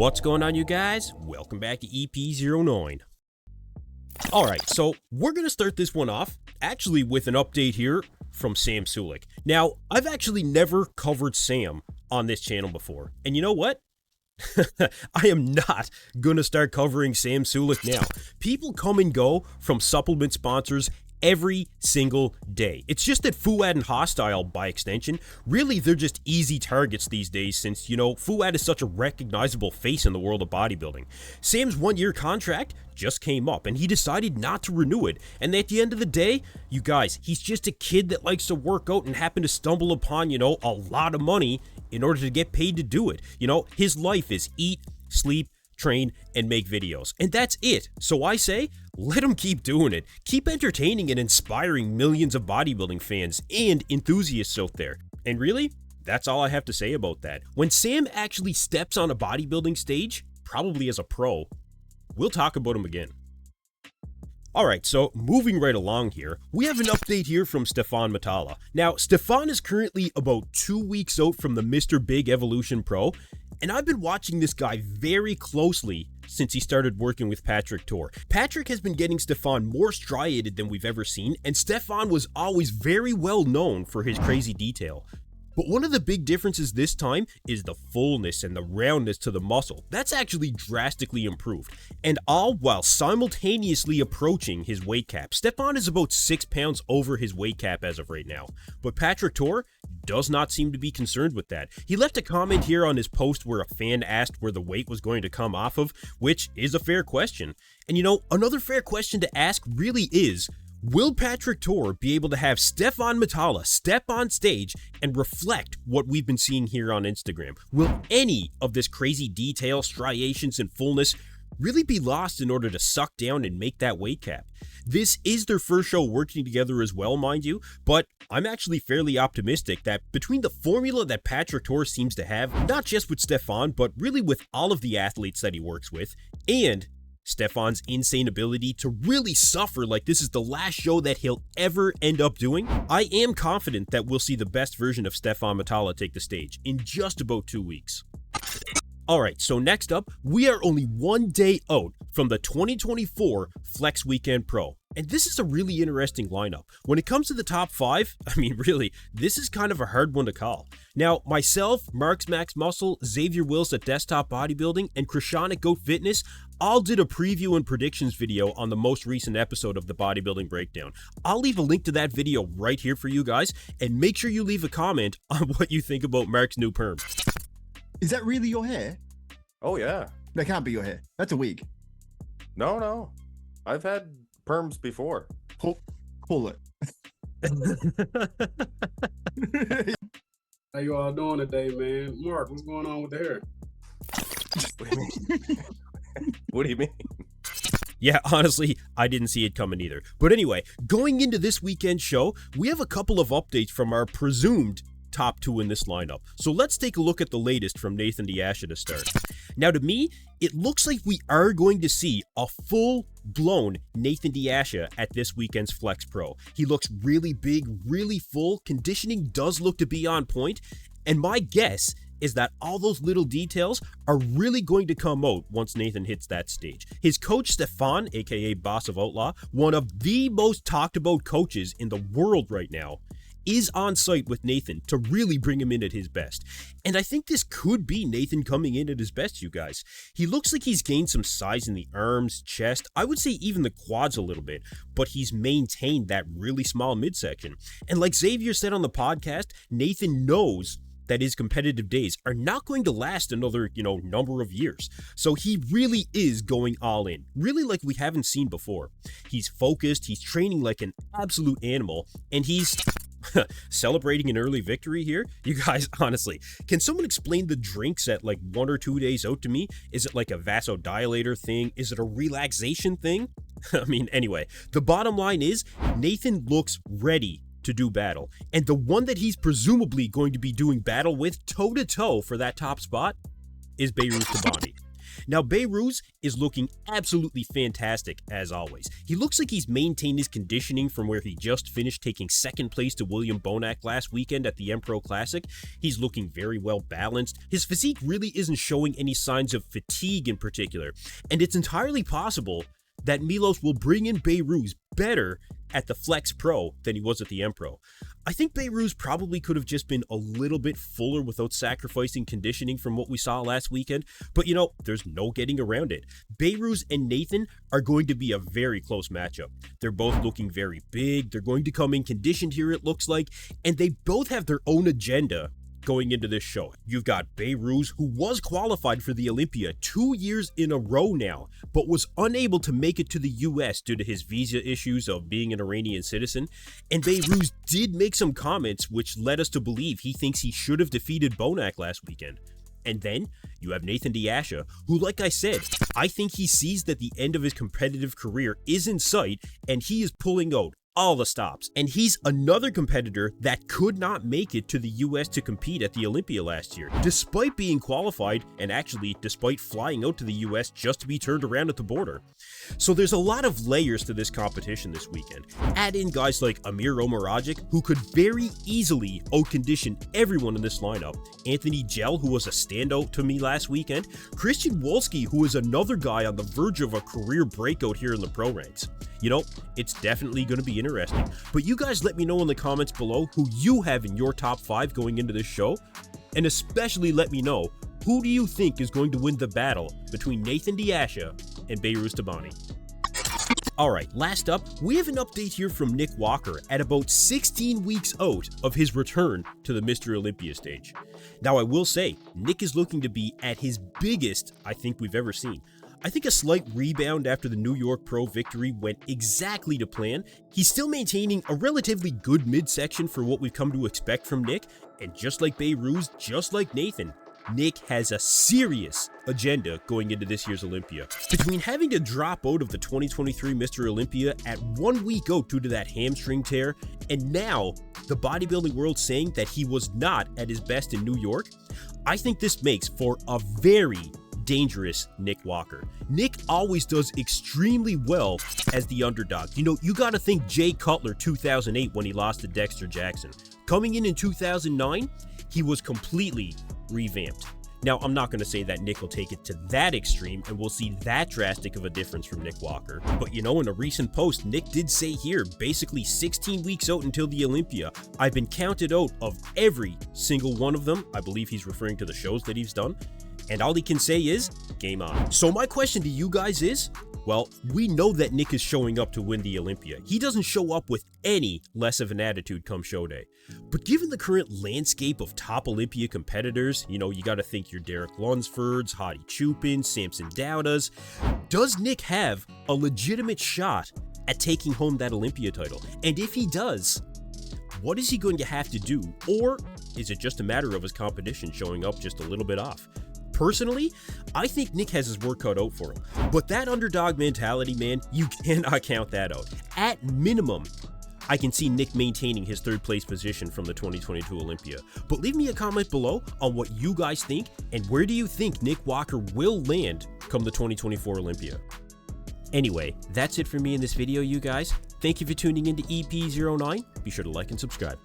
What's going on, you guys? Welcome back to EP09. Alright, so we're going to start this one off actually with an update here from Sam Sulek. Now, I've actually never covered Sam on this channel before, and you know what? I am not going to start covering Sam Sulek now. People come and go from supplement sponsors every single day. It's just that Fouad and Hosstile, by extension, really they're just easy targets these days since, you know, Fouad is such a recognizable face in the world of bodybuilding. Sam's 1-year contract just came up and he decided not to renew it. And at the end of the day, you guys, he's just a kid that likes to work out and happened to stumble upon, you know, a lot of money in order to get paid to do it. You know, his life is eat, sleep, train, and make videos. And that's it. So I say, let him keep doing it. Keep entertaining and inspiring millions of bodybuilding fans and enthusiasts out there. And really, that's all I have to say about that. When Sam actually steps on a bodybuilding stage, probably as a pro, we'll talk about him again. Alright, so moving right along here, we have an update here from Stephane Matala. Now, Stephane is currently about 2 weeks out from the Mr. Big Evolution Pro, and I've been watching this guy very closely since he started working with Patrick Tuor. Patrick has been getting Stephane more striated than we've ever seen, and Stephane was always very well known for his crazy detail. But one of the big differences this time is the fullness and the roundness to the muscle. That's actually drastically improved, and all while simultaneously approaching his weight cap. Stephane is about 6 pounds over his weight cap as of right now, but Patrick Tuor does not seem to be concerned with that. He left a comment here on his post where a fan asked where the weight was going to come off of, which is a fair question. And you know, another fair question to ask really is, will Patrick Tuor be able to have Stephane Matala step on stage and reflect what we've been seeing here on Instagram? Will any of this crazy detail, striations, and fullness really be lost in order to suck down and make that weight cap? This is their first show working together as well, mind you, but I'm actually fairly optimistic that between the formula that Patrick Tuor seems to have, not just with Stephane, but really with all of the athletes that he works with, and Stephane's insane ability to really suffer like this is the last show that he'll ever end up doing, I am confident that we'll see the best version of Stephane Matala take the stage in just about 2 weeks. Alright, so next up, we are only 1 day out from the 2024 Flex Weekend Pro. And this is a really interesting lineup. When it comes to the top 5, I mean really, this is kind of a hard one to call. Now, myself, Marks Max Muscle, Xavier Wills at Desktop Bodybuilding, and Krishan at Goat Fitness all did a preview and predictions video on the most recent episode of the Bodybuilding Breakdown. I'll leave a link to that video right here for you guys, and make sure you leave a comment on what you think about Mark's new perm. Is that really your hair? Oh, yeah. That can't be your hair. That's a wig. No. I've had perms before. Pull it. How you all doing today, man? Mark, what's going on with the hair? What do you mean? Yeah, honestly, I didn't see it coming either. But anyway, going into this weekend show, we have a couple of updates from our presumed top 2 in this lineup. So let's take a look at the latest from Nathan DeAsha to start. Now to me, it looks like we are going to see a full-blown Nathan DeAsha at this weekend's Flex Pro. He looks really big, really full, conditioning does look to be on point, and my guess is that all those little details are really going to come out once Nathan hits that stage. His coach Stephane, aka Boss of Outlaw, one of the most talked about coaches in the world right now, is on site with Nathan to really bring him in at his best. And I think this could be Nathan coming in at his best, you guys. He looks like he's gained some size in the arms, chest, I would say even the quads a little bit, but he's maintained that really small midsection. And like Xavier said on the podcast, Nathan knows that his competitive days are not going to last another, number of years. So he really is going all in, really like we haven't seen before. He's focused, he's training like an absolute animal, and he's celebrating an early victory here. You guys, honestly, can someone explain the drinks at like 1 or 2 days out to me? Is it like a vasodilator thing? Is it a relaxation thing? I mean, anyway, the bottom line is Nathan looks ready to do battle, and the one that he's presumably going to be doing battle with toe-to-toe for that top spot is Behrooz Tabani. Now, Behrooz is looking absolutely fantastic as always. He looks like he's maintained his conditioning from where he just finished taking second place to William Bonac last weekend at the Empro Classic. He's looking very well balanced. His physique really isn't showing any signs of fatigue in particular, and it's entirely possible that Milos will bring in Behrooz better at the Flex Pro than he was at the Empro. I think Behrooz probably could have just been a little bit fuller without sacrificing conditioning from what we saw last weekend, but you know, there's no getting around it. Behrooz and Nathan are going to be a very close matchup. They're both looking very big, they're going to come in conditioned here it looks like, and they both have their own agenda going into this show. You've got Behrooz, who was qualified for the Olympia 2 years in a row now, but was unable to make it to the US due to his visa issues of being an Iranian citizen. And Behrooz did make some comments which led us to believe he thinks he should have defeated Bonac last weekend. And then you have Nathan DeAsha, who, like I said, I think he sees that the end of his competitive career is in sight and he is pulling out all the stops. And he's another competitor that could not make it to the US to compete at the Olympia last year, despite being qualified and actually despite flying out to the US just to be turned around at the border. So there's a lot of layers to this competition this weekend. Add in guys like Amir Omaragic, who could very easily outcondition everyone in this lineup, Anthony Gell, who was a standout to me last weekend, Christian Wolski, who is another guy on the verge of a career breakout here in the pro ranks. You know, it's definitely going to be interesting. But you guys let me know in the comments below who you have in your top 5 going into this show. And especially let me know, who do you think is going to win the battle between Nathan DeAsha and Behrooz Tabani? Alright, last up, we have an update here from Nick Walker at about 16 weeks out of his return to the Mr. Olympia stage. Now I will say, Nick is looking to be at his biggest I think we've ever seen. I think a slight rebound after the New York Pro victory went exactly to plan. He's still maintaining a relatively good midsection for what we've come to expect from Nick, and just like Behrooz, just like Nathan, Nick has a serious agenda going into this year's Olympia. Between having to drop out of the 2023 Mr. Olympia at 1 week out due to that hamstring tear, and now the bodybuilding world saying that he was not at his best in New York, I think this makes for a very dangerous Nick Walker. Nick always does extremely well as the underdog. You know, you gotta think Jay Cutler 2008 when he lost to Dexter Jackson. Coming in 2009, he was completely revamped. Now, I'm not going to say that Nick will take it to that extreme and we'll see that drastic of a difference from Nick Walker. But you know, in a recent post, Nick did say here, basically 16 weeks out until the Olympia, I've been counted out of every single one of them. I believe he's referring to the shows that he's done. And all he can say is, game on. So my question to you guys is, well, we know that Nick is showing up to win the Olympia. He doesn't show up with any less of an attitude come show day. But given the current landscape of top Olympia competitors, you know, you gotta think your Derek Lunsfords, Hadi Chupin, Samson Daudas, does Nick have a legitimate shot at taking home that Olympia title? And if he does, what is he going to have to do? Or is it just a matter of his competition showing up just a little bit off? Personally, I think Nick has his work cut out for him. But that underdog mentality, man, you cannot count that out. At minimum, I can see Nick maintaining his third place position from the 2022 Olympia. But leave me a comment below on what you guys think and where do you think Nick Walker will land come the 2024 Olympia. Anyway, that's it for me in this video, you guys. Thank you for tuning into EP09. Be sure to like and subscribe.